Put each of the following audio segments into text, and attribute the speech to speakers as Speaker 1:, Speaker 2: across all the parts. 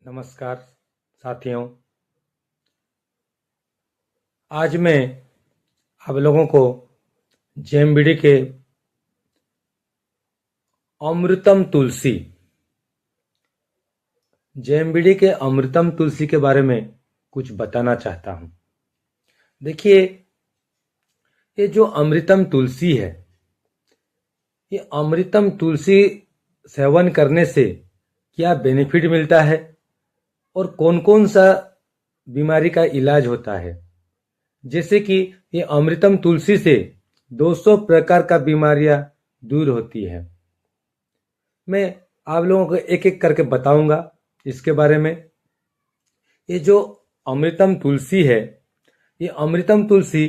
Speaker 1: नमस्कार साथियों। आज मैं आप लोगों को जेएमबीडी के अमृतम तुलसी जेएमबीडी के अमृतम तुलसी के बारे में कुछ बताना चाहता हूँ। देखिए, ये जो अमृतम तुलसी है, ये अमृतम तुलसी सेवन करने से क्या बेनिफिट मिलता है और कौन कौन सा बीमारी का इलाज होता है। जैसे कि ये अमृतम तुलसी से 200 प्रकार का बीमारियां दूर होती है। मैं आप लोगों को एक एक करके बताऊंगा इसके बारे में। ये जो अमृतम तुलसी है, ये अमृतम तुलसी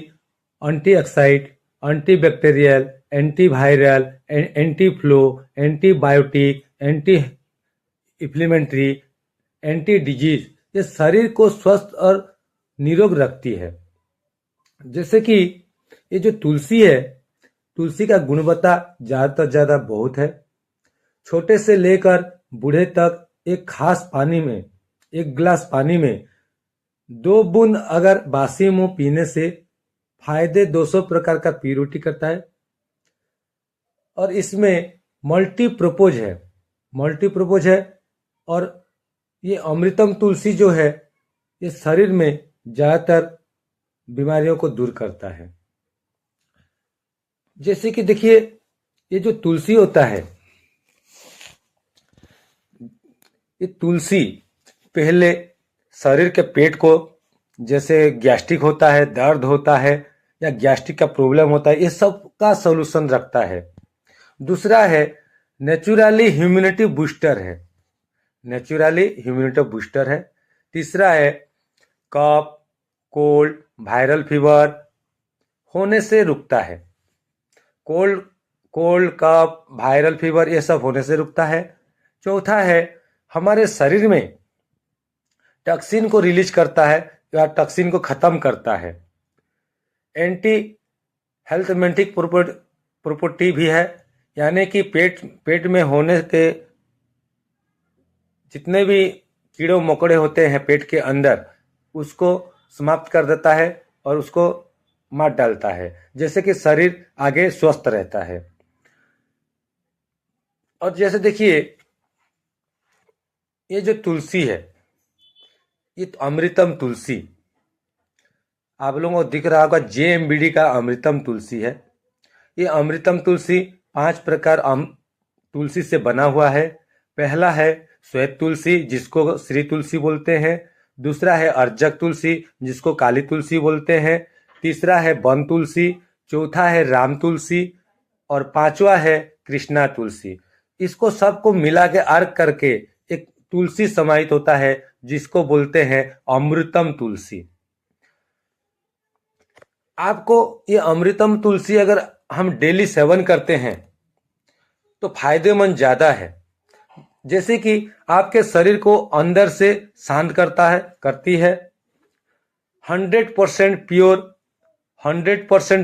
Speaker 1: antioxidant, antibacterial, antiviral, anti flu, antibiotic, anti inflammatory, anti disease, ये शरीर को स्वस्थ और निरोग रखती है। जैसे कि ये जो तुलसी है, तुलसी का गुणवत्ता ज़्यादा ज़्यादा बहुत है। छोटे से लेकर बूढ़े तक एक गिलास पानी में 2 बूंद अगर बासी मुंह पीने से फायदे 200 प्रकार का प्यूरिटी करता है। और इसमें मल्टी प्रोपोज है। और ये अमृतम तुलसी जो है, ये शरीर में ज़्यादातर बीमारियों को दूर करता है। जैसे कि देखिए, ये जो तुलसी होता है, ये तुलसी पहले शरीर के पेट को, जैसे गैस्ट्रिक होता है, दर्द होता है या गैस्ट्रिक का प्रॉब्लम होता है, ये सब का सॉल्यूशन रखता है। दूसरा है नेचुरली इम्यूनिटी बूस्टर है। तीसरा है कफ, कोल्ड, वायरल फीवर होने से रुकता है। कोल्ड कफ, वायरल फीवर ये सब होने से रुकता है। चौथा है हमारे शरीर में टॉक्सिन को रिलीज करता है या टॉक्सिन को खत्म करता है। एंटी हेल्थमेटिक प्रॉपर्टी भी है, यानी कि पेट में होने के जितने भी कीड़े मकोड़े होते हैं पेट के अंदर, उसको समाप्त कर देता है और उसको मार डालता है, जैसे कि शरीर आगे स्वस्थ रहता है। और जैसे देखिए, ये जो तुलसी है, ये अमृतम तुलसी आप लोगों को दिख रहा होगा, जेएमबीडी का अमृतम तुलसी है। ये अमृतम तुलसी 5 प्रकार तुलसी से बना हुआ है। पहला है श्वेत तुलसी, जिसको श्री तुलसी बोलते हैं। दूसरा है अर्जक तुलसी, जिसको काली तुलसी बोलते हैं। तीसरा है वन तुलसी। चौथा है राम तुलसी। और पांचवा है कृष्णा तुलसी। इसको सबको मिला के अर्क करके एक तुलसी समाहित होता है, जिसको बोलते हैं अमृतम तुलसी। आपको ये अमृतम तुलसी अगर हम डेली सेवन करते हैं तो फायदेमंद ज्यादा है। जैसे कि आपके शरीर को अंदर से शांत करती है। 100%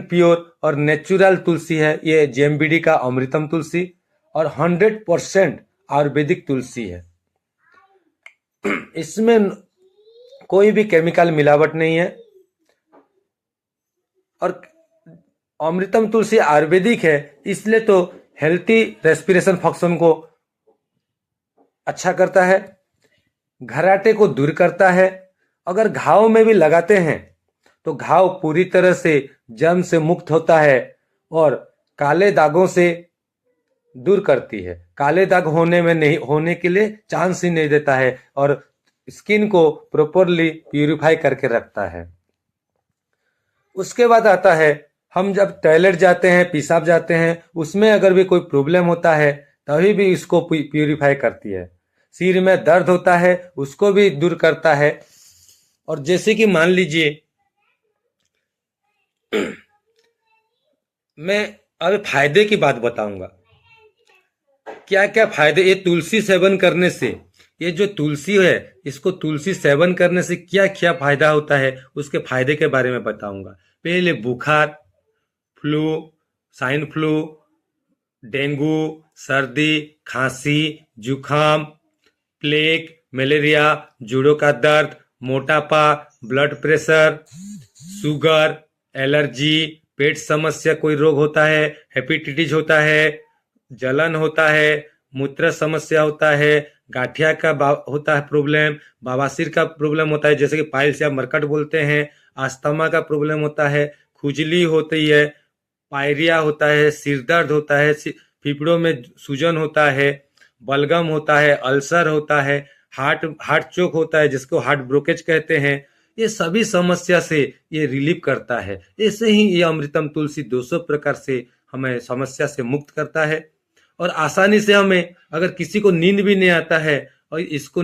Speaker 1: प्योर और नेचुरल तुलसी है ये जेएमबीडी का अमृतम तुलसी, और 100% आयुर्वेदिक तुलसी है। इसमें कोई भी केमिकल मिलावट नहीं है। और अमृतम तुलसी आयुर्वेदिक है, इसलिए तो हेल्थी रेस्पिरेशन फंक्शन को अच्छा करता है, घराटे को दूर करता है। अगर घाव में भी लगाते हैं तो घाव पूरी तरह से जर्म से मुक्त होता है और काले दागों से दूर करती है। काले दाग होने के लिए चांस ही नहीं देता है और स्किन को प्रॉपरली प्यूरिफाई करके रखता है। उसके बाद आता है, हम जब टॉयलेट जाते हैं, पेशाब जाते हैं, उसमें अगर भी कोई प्रॉब्लम होता है तभी भी इसको प्यूरिफाई करती है। सिर में दर्द होता है, उसको भी दूर करता है। और जैसे कि मान लीजिए, मैं अब फायदे की बात बताऊंगा। क्या क्या फायदे ये तुलसी सेवन करने से, ये जो तुलसी है, इसको तुलसी सेवन करने से क्या क्या फायदा होता है, उसके फायदे के बारे में बताऊंगा। पहले बुखार, फ्लू, स्वाइन फ्लू, डेंगू, सर्दी, खांसी, जुखाम, प्लेग, मलेरिया, जोड़ों का दर्द, मोटापा, ब्लड प्रेशर, शुगर, एलर्जी, पेट समस्या कोई रोग होता है, हेपेटाइटिस होता है, जलन होता है, मूत्र समस्या होता है, गाठिया का होता है प्रॉब्लम, बवासीर का प्रॉब्लम होता है जैसे कि पाइल्स या मरकट बोलते हैं, अस्थमा का प्रॉब्लम होता है, खुजली होती है, पायरिया होता है, सिर दर्द होता है, फेफड़ों में सूजन होता है, बलगम होता है, अल्सर होता है, हार्ट हार्ट चोक होता है जिसको हार्ट ब्रोकेज कहते हैं। ये सभी समस्या से ये रिलीव करता है। ऐसे ही ये अमृतम तुलसी 200 प्रकार से हमें समस्या से मुक्त करता है और आसानी से हमें, अगर किसी को नींद भी नहीं आता है और इसको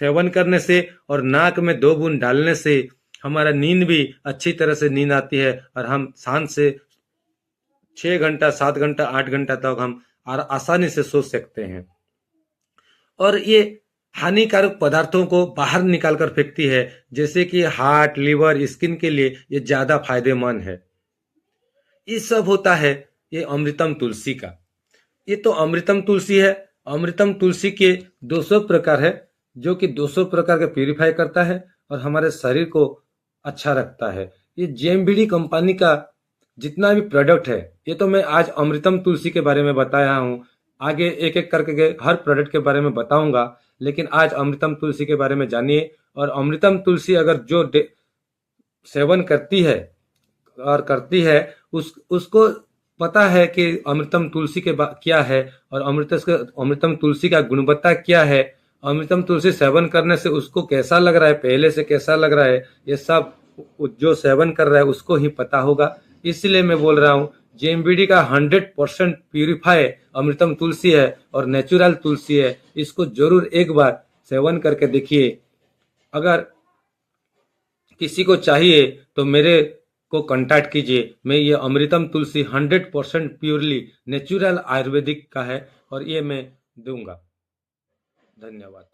Speaker 1: सेवन करने से और नाक में 2 बूंद डालने से हमारा नींद भी अच्छी तरह से नींद आती है और हम शांत से 6 घंटा, 7 घंटा, 8 घंटा तक हम आसानी से सो सकते हैं। और ये हानिकारक पदार्थों को बाहर निकाल कर फेंकती है, जैसे कि हार्ट, लिवर, स्किन के लिए ये ज्यादा फायदेमंद है। ये सब होता है ये अमृतम तुलसी का। ये तो अमृतम तुलसी है। अमृतम तुलसी के 200 प्रकार है, जो कि 200 प्रकार के प्यूरिफाई करता है और हमारे शरीर को अच्छा रखता है। ये जेएमबीडी कंपनी का जितना भी प्रोडक्ट है, ये तो मैं आज अमृतम तुलसी के बारे में बताया हूँ। आगे एक एक करके हर प्रोडक्ट के बारे में बताऊंगा, लेकिन आज अमृतम तुलसी के बारे में जानिए। और अमृतम तुलसी अगर जो सेवन करती है और उसको पता है कि अमृतम तुलसी के क्या है और अमृतम तुलसी का गुणवत्ता क्या है, अमृतम तुलसी सेवन करने से उसको कैसा लग रहा है, पहले से कैसा लग रहा है, ये सब जो सेवन कर रहा है उसको ही पता होगा। इसलिए मैं बोल रहा हूँ जेएमबीडी का 100% प्यूरिफाई अमृतम तुलसी है और नेचुरल तुलसी है। इसको जरूर एक बार सेवन करके देखिए। अगर किसी को चाहिए तो मेरे को कांटेक्ट कीजिए। मैं ये अमृतम तुलसी 100% प्योरली नेचुरल आयुर्वेदिक का है और ये मैं दूंगा। धन्यवाद।